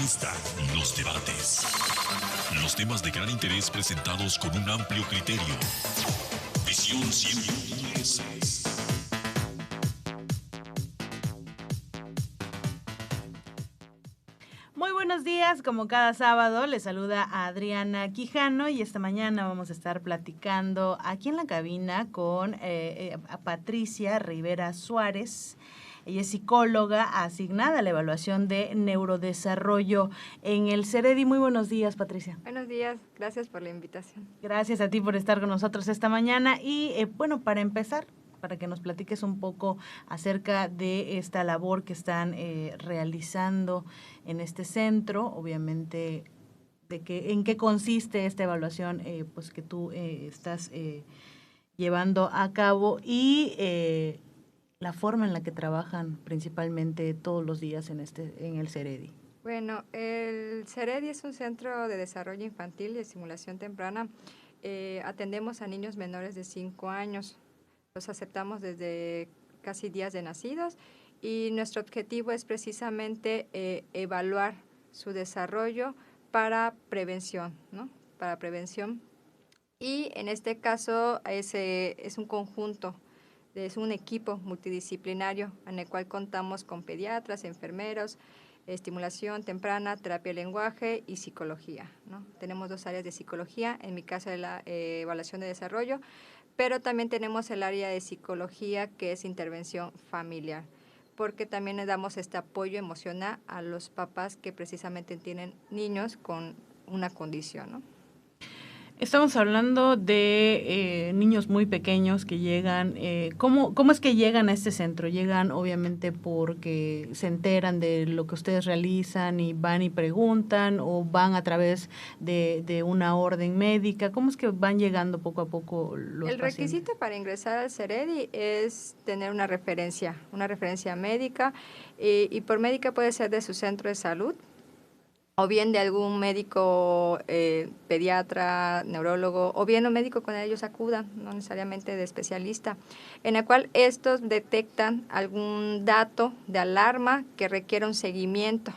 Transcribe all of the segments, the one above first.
vista, los debates. Los temas de gran interés presentados con un amplio criterio. Visión 100.3. Muy buenos días, como cada sábado les saluda a Adriana Quijano y esta mañana vamos a estar platicando aquí en la cabina con a Patricia Rivera Suárez. Ella es psicóloga asignada a la evaluación de neurodesarrollo en el CEREDI. Muy buenos días, Patricia. Buenos días, gracias por la invitación. Gracias a ti por estar con nosotros esta mañana y bueno, para empezar, para que nos platiques un poco acerca de esta labor que están realizando en este centro, obviamente de que en qué consiste esta evaluación pues que tú estás llevando a cabo y la forma en la que trabajan principalmente todos los días en el CEREDI. Bueno, el CEREDI es un centro de desarrollo infantil y estimulación temprana. Atendemos a niños menores de 5 años. Los aceptamos desde casi días de nacidos y nuestro objetivo es precisamente evaluar su desarrollo para prevención, ¿no? Para prevención. Y en este caso es un conjunto, es un equipo multidisciplinario en el cual contamos con pediatras, enfermeros, estimulación temprana, terapia de lenguaje y psicología, ¿no? Tenemos 2 áreas de psicología, en mi caso de la evaluación de desarrollo, pero también tenemos el área de psicología que es intervención familiar, porque también le damos este apoyo emocional a los papás que precisamente tienen niños con una condición, ¿no? Estamos hablando de niños muy pequeños que llegan. ¿Cómo es que llegan a este centro? ¿Llegan obviamente porque se enteran de lo que ustedes realizan y van y preguntan o van a través de una orden médica? ¿Cómo es que van llegando poco a poco los El pacientes? requisito para ingresar al CEREDI es tener una referencia médica y por médica puede ser de su centro de salud, o bien de algún médico pediatra, neurólogo, o bien un médico con ellos acudan, no necesariamente de especialista, en el cual estos detectan algún dato de alarma que requiere un seguimiento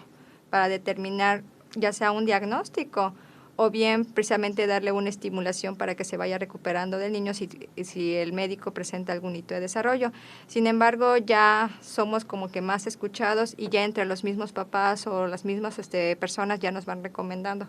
para determinar ya sea un diagnóstico o bien precisamente darle una estimulación para que se vaya recuperando del niño si el médico presenta algún hito de desarrollo. Sin embargo, ya somos como que más escuchados y ya entre los mismos papás o las mismas personas ya nos van recomendando.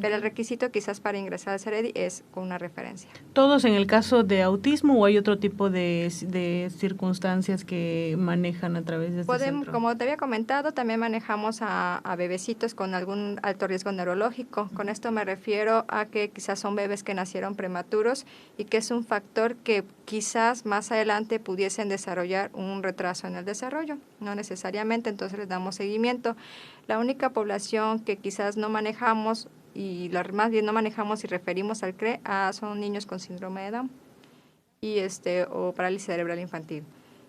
Pero el requisito quizás para ingresar al CEREDI es con una referencia. ¿Todos en el caso de autismo o hay otro tipo de circunstancias que manejan a través de este centro? Como te había comentado, también manejamos a bebecitos con algún alto riesgo neurológico. Con esto me refiero a que quizás son bebés que nacieron prematuros y que es un factor que quizás más adelante pudiesen desarrollar un retraso en el desarrollo. No necesariamente, entonces les damos seguimiento. La única población que quizás no manejamos y más bien no manejamos y referimos al CRE son niños con síndrome de Down y o parálisis cerebral infantil.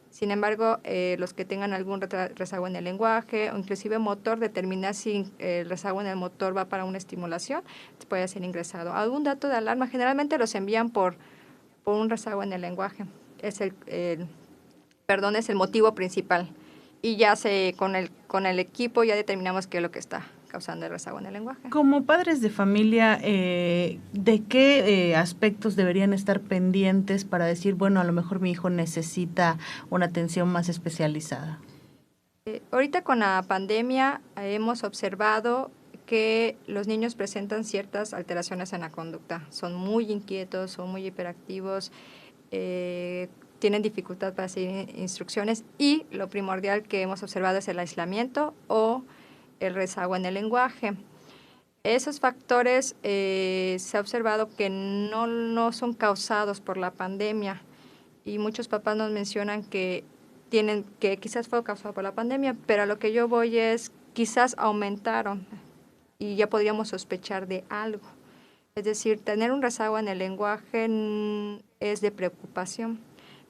Sin embargo, los que tengan algún rezago en el lenguaje o inclusive motor, determinar si el rezago en el motor va para una estimulación, puede ser ingresado. Algún dato de alarma, generalmente los envían por un rezago en el lenguaje. Es el motivo principal. Y ya con el equipo ya determinamos qué es lo que está causando el rezago en el lenguaje. Como padres de familia, ¿de qué aspectos deberían estar pendientes para decir, bueno, a lo mejor mi hijo necesita una atención más especializada? Ahorita con la pandemia hemos observado que los niños presentan ciertas alteraciones en la conducta. Son muy inquietos, son muy hiperactivos, tienen dificultad para seguir instrucciones y lo primordial que hemos observado es el aislamiento o el rezago en el lenguaje. Esos factores se ha observado que no son causados por la pandemia y muchos papás nos mencionan que quizás fue causado por la pandemia, pero a lo que yo voy es quizás aumentaron y ya podríamos sospechar de algo. Es decir, tener un rezago en el lenguaje es de preocupación.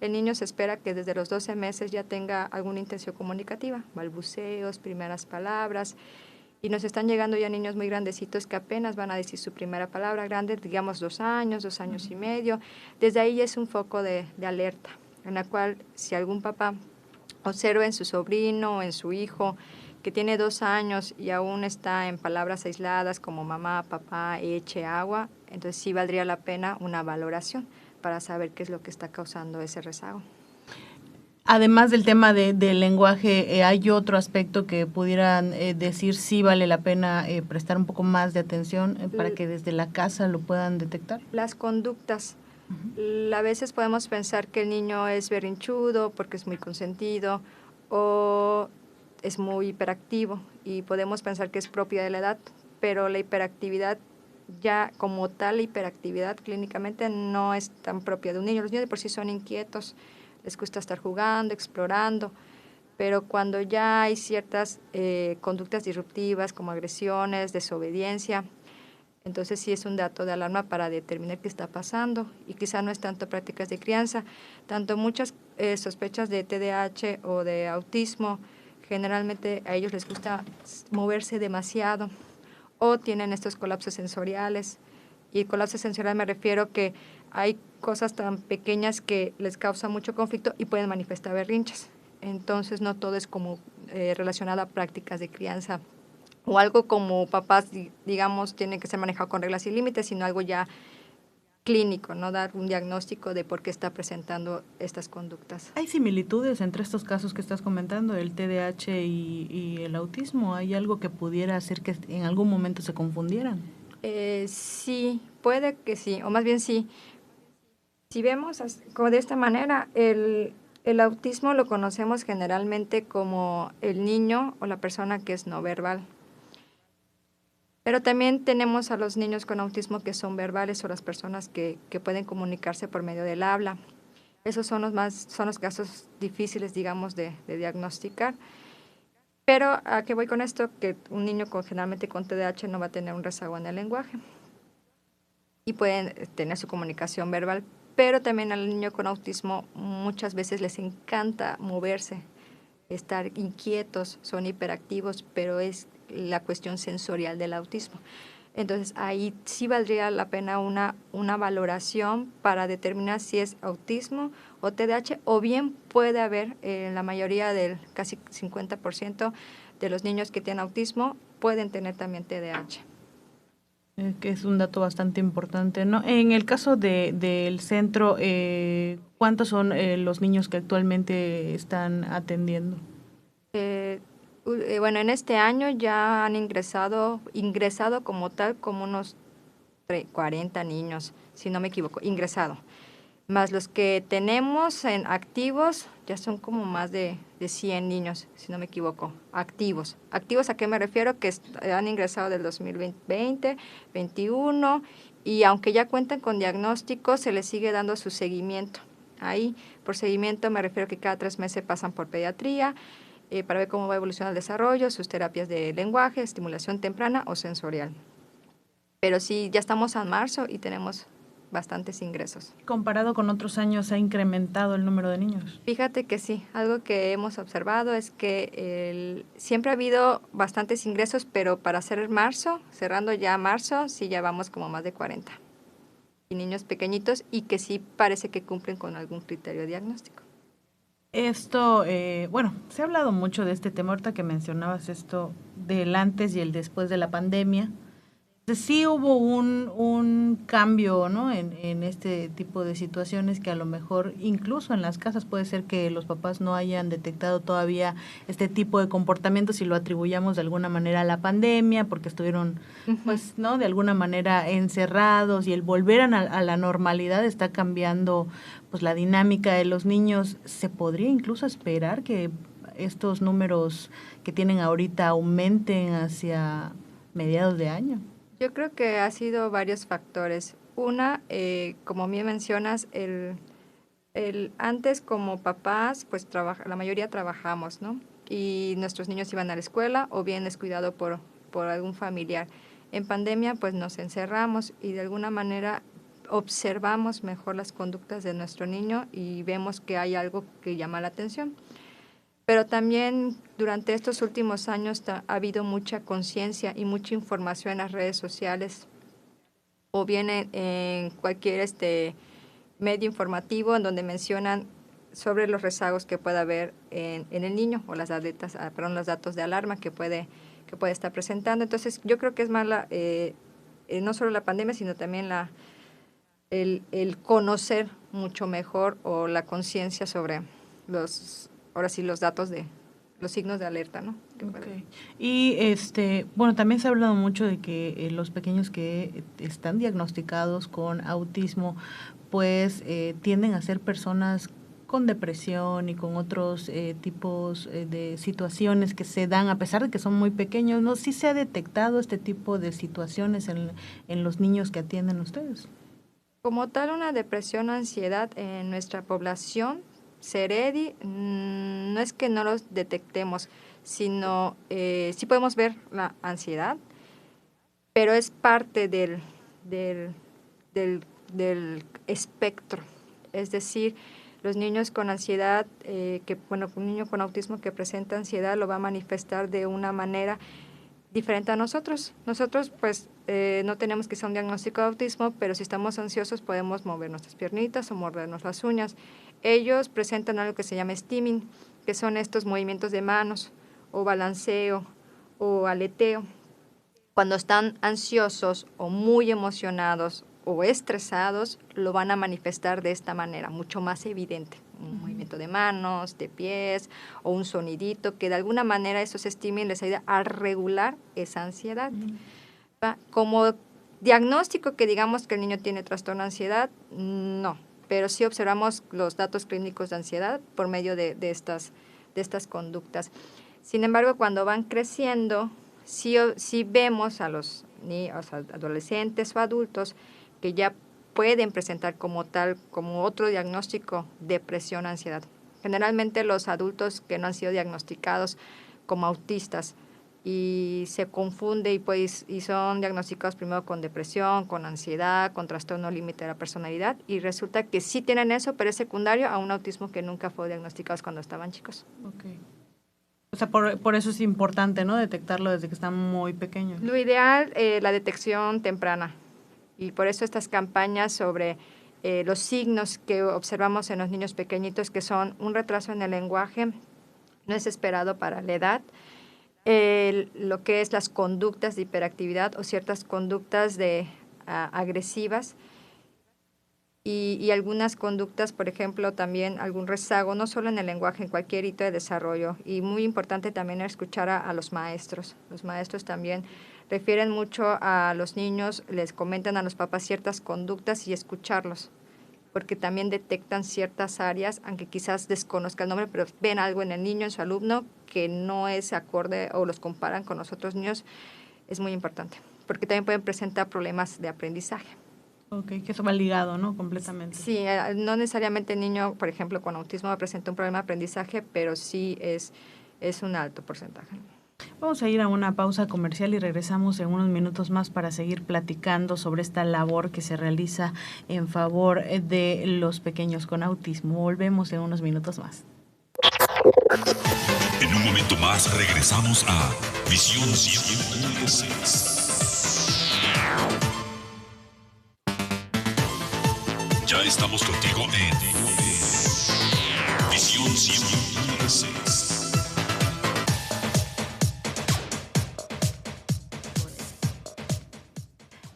El niño se espera que desde los 12 meses ya tenga alguna intención comunicativa, balbuceos, primeras palabras, y nos están llegando ya niños muy grandecitos que apenas van a decir su primera palabra grande, digamos 2 años, 2 años y medio. Desde ahí es un foco de alerta, en la cual si algún papá observa en su sobrino o en su hijo que tiene 2 años y aún está en palabras aisladas como mamá, papá, eche, agua, entonces sí valdría la pena una valoración para saber qué es lo que está causando ese rezago. Además del tema del lenguaje, ¿hay otro aspecto que pudieran decir si vale la pena prestar un poco más de atención para que desde la casa lo puedan detectar? Las conductas. A veces podemos pensar que el niño es berrinchudo porque es muy consentido o es muy hiperactivo y podemos pensar que es propia de la edad, pero la hiperactividad ya como tal, la hiperactividad clínicamente no es tan propia de un niño. Los niños de por sí son inquietos, les gusta estar jugando, explorando, pero cuando ya hay ciertas conductas disruptivas como agresiones, desobediencia, entonces sí es un dato de alarma para determinar qué está pasando y quizá no es tanto prácticas de crianza, tanto muchas sospechas de TDAH o de autismo, generalmente a ellos les gusta moverse demasiado o tienen estos colapsos sensoriales. Y colapso sensorial me refiero que hay cosas tan pequeñas que les causa mucho conflicto y pueden manifestar berrinches. Entonces no todo es como relacionado a prácticas de crianza o algo como papás, digamos, tiene que ser manejado con reglas y límites, sino algo ya clínico, no dar un diagnóstico de por qué está presentando estas conductas. ¿Hay similitudes entre estos casos que estás comentando, el TDAH y el autismo? ¿Hay algo que pudiera hacer que en algún momento se confundieran? Sí, puede que sí, o más bien sí. Si vemos como de esta manera, el autismo lo conocemos generalmente como el niño o la persona que es no verbal. Pero también tenemos a los niños con autismo que son verbales o las personas que pueden comunicarse por medio del habla. Esos son los casos difíciles, digamos, de diagnosticar. Pero ¿a qué voy con esto? Que un niño generalmente con TDAH no va a tener un rezago en el lenguaje y pueden tener su comunicación verbal. Pero también al niño con autismo muchas veces les encanta moverse, estar inquietos, son hiperactivos, pero es la cuestión sensorial del autismo. Entonces, ahí sí valdría la pena una valoración para determinar si es autismo o TDAH, o bien puede haber, la mayoría del casi 50% de los niños que tienen autismo pueden tener también TDAH. Que es un dato bastante importante, ¿no? En el caso del centro, ¿cuántos son los niños que actualmente están atendiendo? Bueno, en este año ya han ingresado como tal como unos 40 niños, si no me equivoco, ingresado. Más los que tenemos en activos, ya son como más de 100 niños, si no me equivoco, activos. ¿Activos a qué me refiero? Que han ingresado del 2020, 21, y aunque ya cuentan con diagnóstico, se les sigue dando su seguimiento. Ahí, por seguimiento me refiero que cada 3 meses pasan por pediatría, para ver cómo va a evolucionar el desarrollo, sus terapias de lenguaje, estimulación temprana o sensorial. Pero sí, ya estamos en marzo y tenemos bastantes ingresos. Comparado con otros años, ¿ha incrementado el número de niños? Fíjate que sí, algo que hemos observado es que siempre ha habido bastantes ingresos, pero para hacer marzo, cerrando ya marzo, sí ya vamos como más de 40. Y niños pequeñitos y que sí parece que cumplen con algún criterio diagnóstico. Esto, bueno, se ha hablado mucho de este tema, ahorita que mencionabas esto del antes y el después de la pandemia. Sí hubo un cambio, ¿no? En este tipo de situaciones que a lo mejor incluso en las casas puede ser que los papás no hayan detectado todavía este tipo de comportamientos y lo atribuyamos de alguna manera a la pandemia porque estuvieron, pues, ¿no? De alguna manera encerrados y el volver a la normalidad está cambiando, pues, la dinámica de los niños. ¿Se podría incluso esperar que estos números que tienen ahorita aumenten hacia mediados de año? Yo creo que ha sido varios factores. Una, como bien mencionas, antes como papás, pues la mayoría trabajamos, ¿no? Y nuestros niños iban a la escuela o bien es cuidado por algún familiar. En pandemia, pues nos encerramos y de alguna manera observamos mejor las conductas de nuestro niño y vemos que hay algo que llama la atención. Pero también durante estos últimos años ha habido mucha conciencia y mucha información en las redes sociales o bien en cualquier medio informativo en donde mencionan sobre los rezagos que pueda haber en el niño o los datos de alarma que puede estar presentando. Entonces, yo creo que es más no solo la pandemia, sino también el conocer mucho mejor o la conciencia sobre los datos de los signos de alerta, ¿no? Okay. Y bueno, también se ha hablado mucho de que los pequeños que están diagnosticados con autismo, pues tienden a ser personas con depresión y con otros tipos de situaciones que se dan a pesar de que son muy pequeños, ¿no? ¿Sí se ha detectado este tipo de situaciones en los niños que atienden ustedes? Como tal, una depresión o ansiedad en nuestra población, Seredi, no es que no los detectemos, sino sí podemos ver la ansiedad, pero es parte del espectro. Es decir, los niños con ansiedad, un niño con autismo que presenta ansiedad lo va a manifestar de una manera diferente a nosotros. Nosotros, pues, no tenemos quizá un diagnóstico de autismo, pero si estamos ansiosos podemos mover nuestras piernitas o mordernos las uñas. Ellos presentan algo que se llama stimming, que son estos movimientos de manos, o balanceo, o aleteo. Cuando están ansiosos o muy emocionados o estresados, lo van a manifestar de esta manera, mucho más evidente. Un movimiento de manos, de pies o un sonidito, que de alguna manera esos estímulos les ayuda a regular esa ansiedad. Como diagnóstico que digamos que el niño tiene trastorno de ansiedad, no, pero sí observamos los datos clínicos de ansiedad por medio de estas conductas. Sin embargo, cuando van creciendo, sí vemos a los adolescentes o adultos que ya pueden presentar como otro diagnóstico, depresión, ansiedad. Generalmente los adultos que no han sido diagnosticados como autistas y se confunde y son diagnosticados primero con depresión, con ansiedad, con trastorno límite de la personalidad, y resulta que sí tienen eso, pero es secundario a un autismo que nunca fue diagnosticado cuando estaban chicos. Okay. O sea, por eso es importante, ¿no? Detectarlo desde que están muy pequeños. Lo ideal, la detección temprana. Y por eso estas campañas sobre los signos que observamos en los niños pequeñitos, que son un retraso en el lenguaje, no es esperado para la edad, lo que es las conductas de hiperactividad o ciertas conductas agresivas, y algunas conductas, por ejemplo, también algún rezago, no solo en el lenguaje, en cualquier hito de desarrollo. Y muy importante también escuchar a los maestros. Los maestros también refieren mucho a los niños, les comentan a los papás ciertas conductas y escucharlos, porque también detectan ciertas áreas, aunque quizás desconozca el nombre, pero ven algo en el niño, en su alumno, que no es acorde o los comparan con los otros niños. Es muy importante, porque también pueden presentar problemas de aprendizaje. Ok, que eso va ligado, ¿no? Completamente. Sí, no necesariamente el niño, por ejemplo, con autismo presenta un problema de aprendizaje, pero sí es un alto porcentaje. Vamos a ir a una pausa comercial y regresamos en unos minutos más para seguir platicando sobre esta labor que se realiza en favor de los pequeños con autismo. Volvemos en unos minutos más. En un momento más regresamos a Visión 100.6. Ya estamos contigo en Visión 100.6.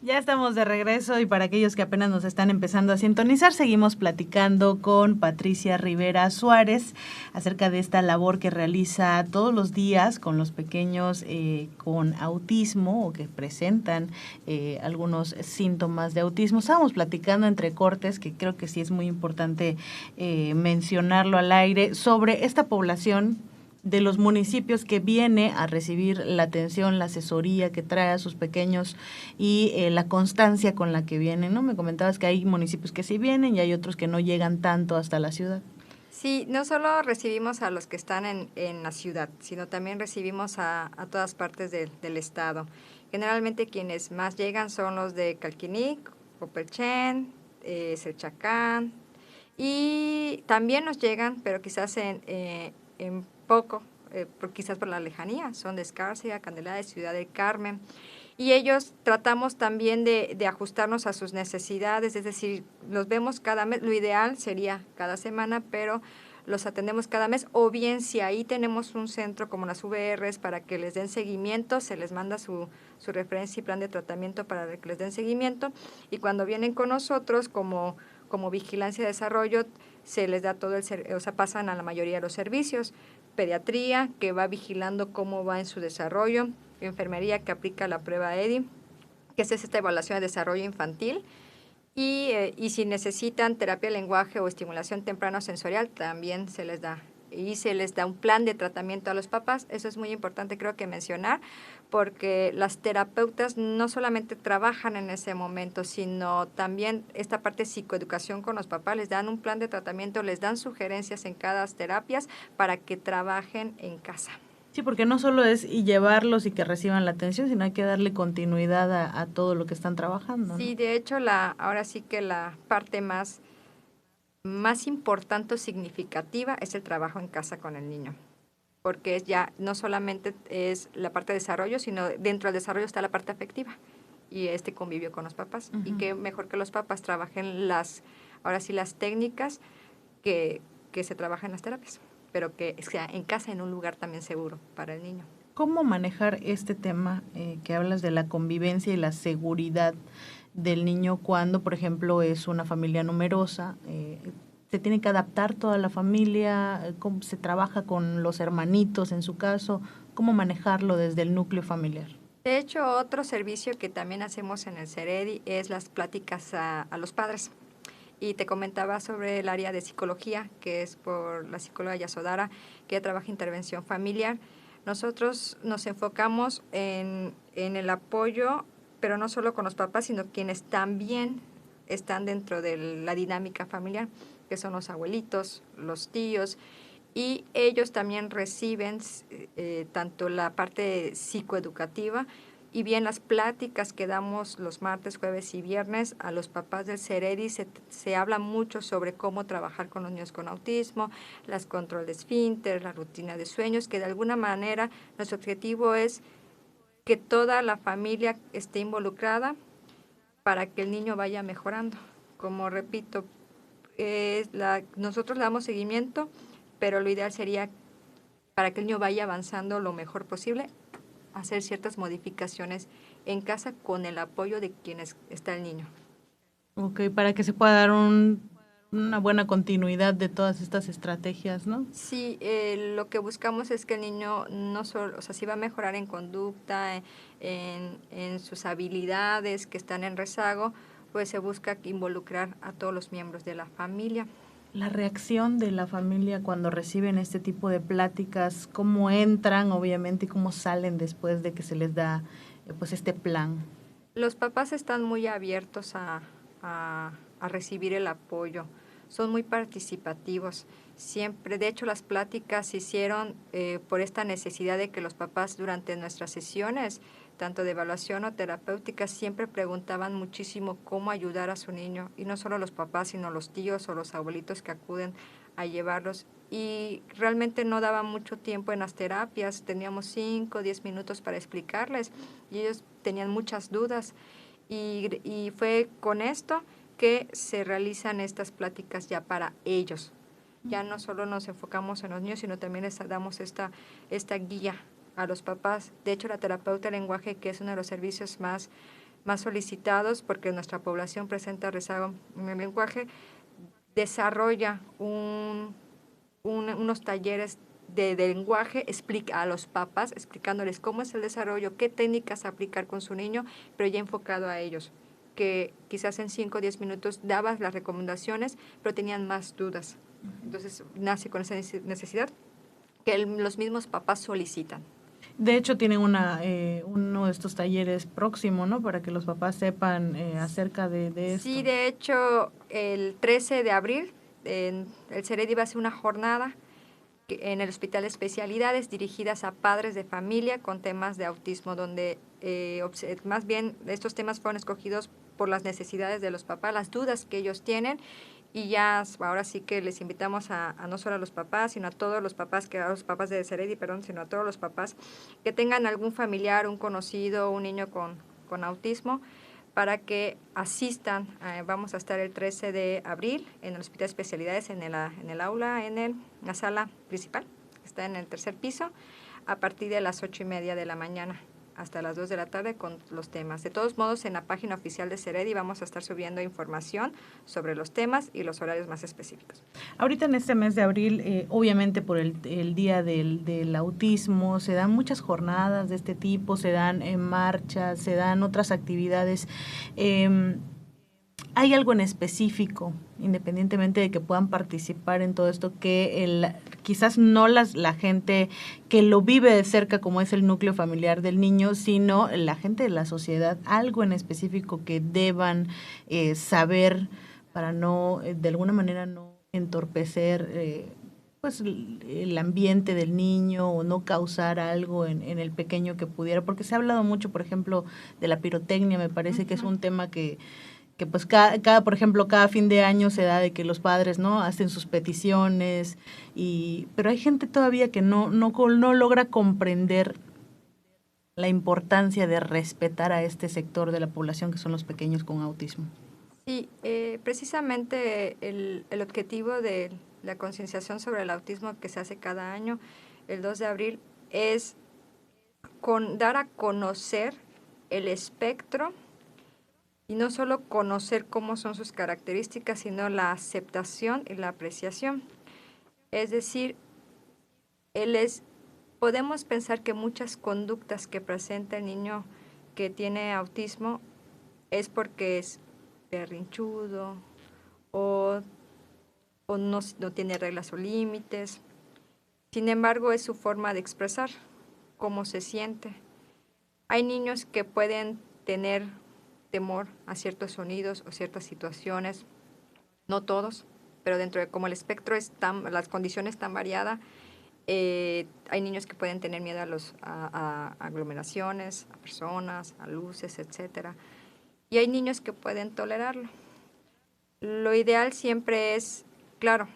Ya estamos de regreso y para aquellos que apenas nos están empezando a sintonizar, seguimos platicando con Patricia Rivera Suárez acerca de esta labor que realiza todos los días con los pequeños con autismo o que presentan algunos síntomas de autismo. Estábamos platicando entre cortes, que creo que sí es muy importante mencionarlo al aire, sobre esta población de los municipios que viene a recibir la atención, la asesoría que trae a sus pequeños y la constancia con la que vienen, ¿no? Me comentabas que hay municipios que sí vienen y hay otros que no llegan tanto hasta la ciudad. Sí, no solo recibimos a los que están en la ciudad, sino también recibimos a todas partes del estado. Generalmente quienes más llegan son los de Calquinic, Popelchen, Selchacán, y también nos llegan, pero quizás en poco, quizás por la lejanía, son de Escárcega, Candelaria, Ciudad del Carmen, y ellos tratamos también de ajustarnos a sus necesidades, es decir, los vemos cada mes, lo ideal sería cada semana, pero los atendemos cada mes, o bien si ahí tenemos un centro como las VRs para que les den seguimiento, se les manda su referencia y plan de tratamiento para que les den seguimiento, y cuando vienen con nosotros como vigilancia de desarrollo, se les da todo pasan a la mayoría de los servicios, pediatría, que va vigilando cómo va en su desarrollo, enfermería, que aplica la prueba EDI, que es esta evaluación de desarrollo infantil, y si necesitan terapia de lenguaje o estimulación temprano sensorial, también se les da. Y se les da un plan de tratamiento a los papás. Eso es muy importante, creo que mencionar, porque las terapeutas no solamente trabajan en ese momento, sino también esta parte de psicoeducación con los papás. Les dan un plan de tratamiento, les dan sugerencias en cada terapias para que trabajen en casa. Sí, porque no solo es y llevarlos y que reciban la atención, sino hay que darle continuidad a todo lo que están trabajando, ¿no? Sí, de hecho, ahora sí que la parte más importante o significativa es el trabajo en casa con el niño, porque ya no solamente es la parte de desarrollo, sino dentro del desarrollo está la parte afectiva y convivio con los papás. Y qué mejor que los papás trabajen ahora sí las técnicas que se trabajan en las terapias, pero que sea en casa, en un lugar también seguro para el niño. ¿Cómo manejar este tema que hablas de la convivencia y la seguridad del niño cuando, por ejemplo, es una familia numerosa? ¿Se tiene que adaptar toda la familia? ¿Cómo se trabaja con los hermanitos en su caso? ¿Cómo manejarlo desde el núcleo familiar? De hecho, otro servicio que también hacemos en el CEREDI es las pláticas a los padres. Y te comentaba sobre el área de psicología, que es por la psicóloga Yasodara, que trabaja intervención familiar. Nosotros nos enfocamos en el apoyo, pero no solo con los papás, sino quienes también están dentro de la dinámica familiar, que son los abuelitos, los tíos, y ellos también reciben tanto la parte psicoeducativa y bien las pláticas que damos los martes, jueves y viernes a los papás del CEREDI. Se habla mucho sobre cómo trabajar con los niños con autismo, las control de esfínter, la rutina de sueños, que de alguna manera nuestro objetivo es que toda la familia esté involucrada para que el niño vaya mejorando. Como repito, nosotros le damos seguimiento, pero lo ideal sería para que el niño vaya avanzando lo mejor posible, hacer ciertas modificaciones en casa con el apoyo de quienes está el niño. Ok, para que se pueda dar una buena continuidad de todas estas estrategias, ¿no? Sí, lo que buscamos es que el niño no solo, sí va a mejorar en conducta, en sus habilidades que están en rezago, pues se busca involucrar a todos los miembros de la familia. La reacción de la familia cuando reciben este tipo de pláticas, cómo entran, obviamente, y cómo salen después de que se les da pues este plan. Los papás están muy abiertos a recibir el apoyo, son muy participativos. Siempre, de hecho, las pláticas se hicieron por esta necesidad de que los papás durante nuestras sesiones, tanto de evaluación o terapéuticas, siempre preguntaban muchísimo cómo ayudar a su niño, y no solo los papás, sino los tíos o los abuelitos que acuden a llevarlos. Y realmente no daba mucho tiempo en las terapias, teníamos 5 o 10 minutos para explicarles, y ellos tenían muchas dudas. Y fue con esto que se realizan estas pláticas ya para ellos. Ya no solo nos enfocamos en los niños, sino también les damos esta guía a los papás. De hecho, la terapeuta de lenguaje, que es uno de los servicios más solicitados, porque nuestra población presenta rezago en el lenguaje, desarrolla unos talleres de lenguaje, explica a los papás, explicándoles cómo es el desarrollo, qué técnicas aplicar con su niño, pero ya enfocado a ellos, que quizás en 5 o 10 minutos dabas las recomendaciones, pero tenían más dudas. Entonces nace con esa necesidad que los mismos papás solicitan. De hecho, tienen uno de estos talleres próximo, ¿no? Para que los papás sepan acerca de esto. Sí, de hecho, el 13 de abril, el CEREDI va a hacer una jornada en el Hospital de Especialidades dirigidas a padres de familia con temas de autismo, donde más bien estos temas fueron escogidos por las necesidades de los papás, las dudas que ellos tienen, y ya ahora sí que les invitamos a no solo a los papás, sino a todos los papás, a los papás de CEREDI, sino a todos los papás que tengan algún familiar, un conocido, un niño con autismo, para que asistan. Vamos a estar el 13 de abril en el Hospital de Especialidades, en el aula, en la sala principal, que está en el tercer piso, a partir de las 8:30 de la mañana hasta las 2 de la tarde con los temas. De todos modos, en la página oficial de CEREDI vamos a estar subiendo información sobre los temas y los horarios más específicos. Ahorita en este mes de abril, obviamente por el Día del Autismo, se dan muchas jornadas de este tipo, se dan marchas, se dan otras actividades. ¿Hay algo en específico, independientemente de que puedan participar en todo esto, que quizás no la gente que lo vive de cerca, como es el núcleo familiar del niño, sino la gente de la sociedad, algo en específico que deban saber para no, de alguna manera, no entorpecer pues el ambiente del niño o no causar algo en el pequeño que pudiera? Porque se ha hablado mucho, por ejemplo, de la pirotecnia, me parece que es un tema que pues por ejemplo, cada fin de año se da de que los padres, ¿no?, hacen sus peticiones, pero hay gente todavía que no logra comprender la importancia de respetar a este sector de la población que son los pequeños con autismo. Sí, precisamente el objetivo de la concienciación sobre el autismo que se hace cada año, el 2 de abril, es dar a conocer el espectro. Y no solo conocer cómo son sus características, sino la aceptación y la apreciación. Es decir, podemos pensar que muchas conductas que presenta el niño que tiene autismo es porque es berrinchudo o no tiene reglas o límites. Sin embargo, es su forma de expresar cómo se siente. Hay niños que pueden tener temor a ciertos sonidos o ciertas situaciones, no todos, pero dentro de como el espectro las condiciones tan variadas, hay niños que pueden tener miedo a aglomeraciones, a personas, a luces, etcétera, y hay niños que pueden tolerarlo. Lo ideal siempre es, claro,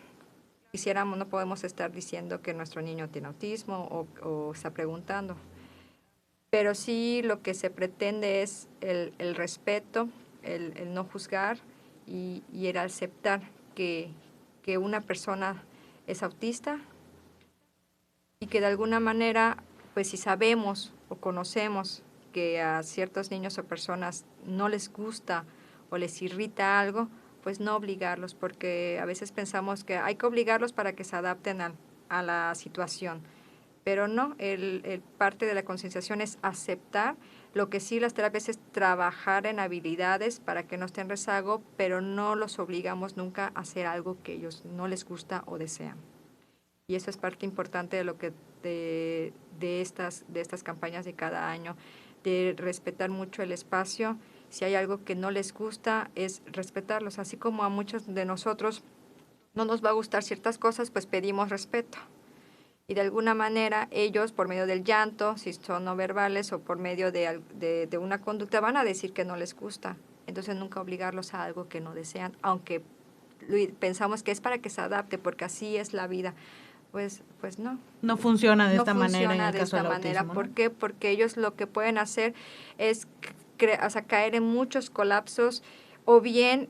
no podemos estar diciendo que nuestro niño tiene autismo o está preguntando, pero sí lo que se pretende es el respeto, el no juzgar y el aceptar que una persona es autista y que de alguna manera, pues si sabemos o conocemos que a ciertos niños o personas no les gusta o les irrita algo, pues no obligarlos, porque a veces pensamos que hay que obligarlos para que se adapten a la situación. Pero no, parte de la concienciación es aceptar. Lo que sí las terapias es trabajar en habilidades para que no estén en rezago, pero no los obligamos nunca a hacer algo que ellos no les gusta o desean. Y eso es parte importante de lo que de estas campañas de cada año, de respetar mucho el espacio. Si hay algo que no les gusta, es respetarlos. Así como a muchos de nosotros no nos va a gustar ciertas cosas, pues pedimos respeto. Y de alguna manera ellos, por medio del llanto, si son no verbales o por medio de una conducta, van a decir que no les gusta. Entonces nunca obligarlos a algo que no desean, aunque pensamos que es para que se adapte, porque así es la vida. Pues no. No funciona de no esta funciona manera en el de caso esta del manera. autismo, ¿no? ¿Por qué? Porque ellos lo que pueden hacer es caer en muchos colapsos o bien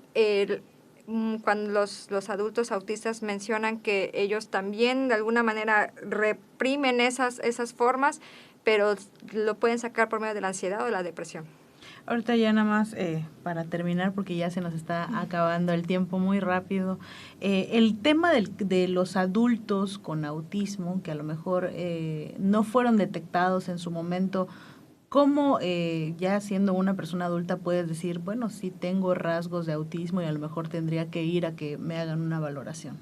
cuando los adultos autistas mencionan que ellos también de alguna manera reprimen esas formas, pero lo pueden sacar por medio de la ansiedad o de la depresión. Ahorita ya nada más para terminar, porque ya se nos está acabando el tiempo muy rápido, el tema de los adultos con autismo, que a lo mejor no fueron detectados en su momento, ¿cómo ya siendo una persona adulta puedes decir, bueno, sí tengo rasgos de autismo y a lo mejor tendría que ir a que me hagan una valoración?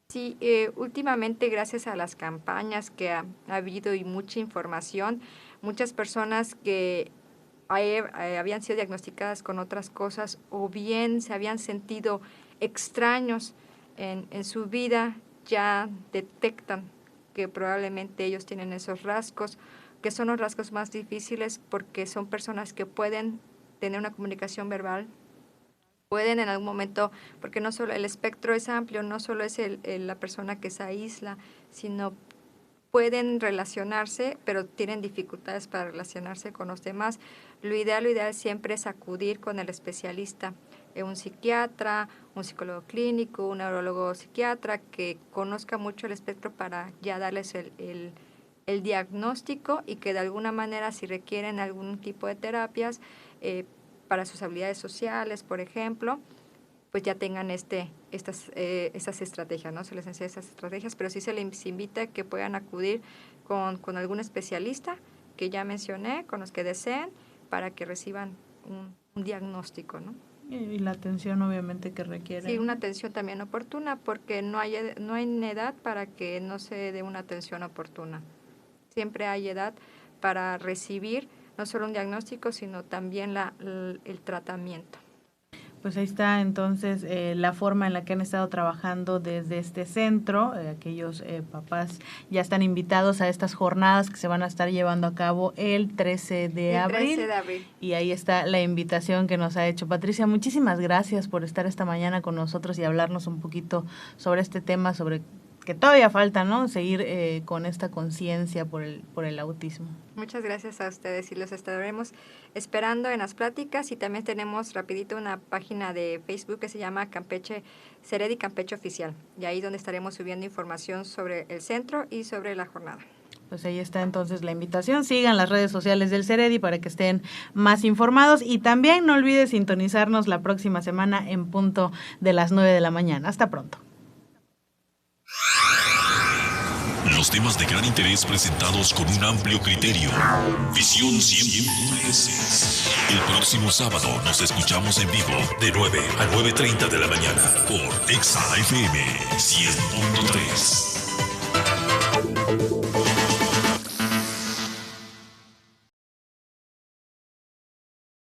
Sí, últimamente gracias a las campañas que ha habido y mucha información, muchas personas que habían sido diagnosticadas con otras cosas o bien se habían sentido extraños en su vida, ya detectan que probablemente ellos tienen esos rasgos, que son los rasgos más difíciles porque son personas que pueden tener una comunicación verbal, pueden en algún momento, porque no solo el espectro es amplio, no solo es la persona que se aísla, sino pueden relacionarse, pero tienen dificultades para relacionarse con los demás. Lo ideal siempre es acudir con el especialista, un psiquiatra, un psicólogo clínico, un neurólogo psiquiatra que conozca mucho el espectro para ya darles el diagnóstico y que de alguna manera, si requieren algún tipo de terapias para sus habilidades sociales, por ejemplo, pues ya tengan estas estrategias, ¿no? Se les enseña esas estrategias, pero sí se les invita a que puedan acudir con algún especialista que ya mencioné, con los que deseen, para que reciban un diagnóstico, ¿no? Y la atención obviamente que requiere. Sí, una atención también oportuna, porque no hay edad para que no se dé una atención oportuna. Siempre hay edad para recibir no solo un diagnóstico, sino también el tratamiento. Pues ahí está entonces la forma en la que han estado trabajando desde este centro. Aquellos papás ya están invitados a estas jornadas que se van a estar llevando a cabo el 13 de abril. Y ahí está la invitación que nos ha hecho Patricia. Muchísimas gracias por estar esta mañana con nosotros y hablarnos un poquito sobre este tema, sobre que todavía falta, ¿no? Seguir con esta conciencia por el autismo. Muchas gracias a ustedes y los estaremos esperando en las pláticas, y también tenemos rapidito una página de Facebook que se llama CEREDI Campeche Oficial, y ahí donde estaremos subiendo información sobre el centro y sobre la jornada. Pues ahí está entonces la invitación. Sigan las redes sociales del CEREDI para que estén más informados, y también no olvides sintonizarnos la próxima semana en punto de las 9 de la mañana. Hasta pronto. Los temas de gran interés presentados con un amplio criterio. Visión 100.3. El próximo sábado nos escuchamos en vivo de 9 a 9:30 de la mañana por Exa FM 100.3.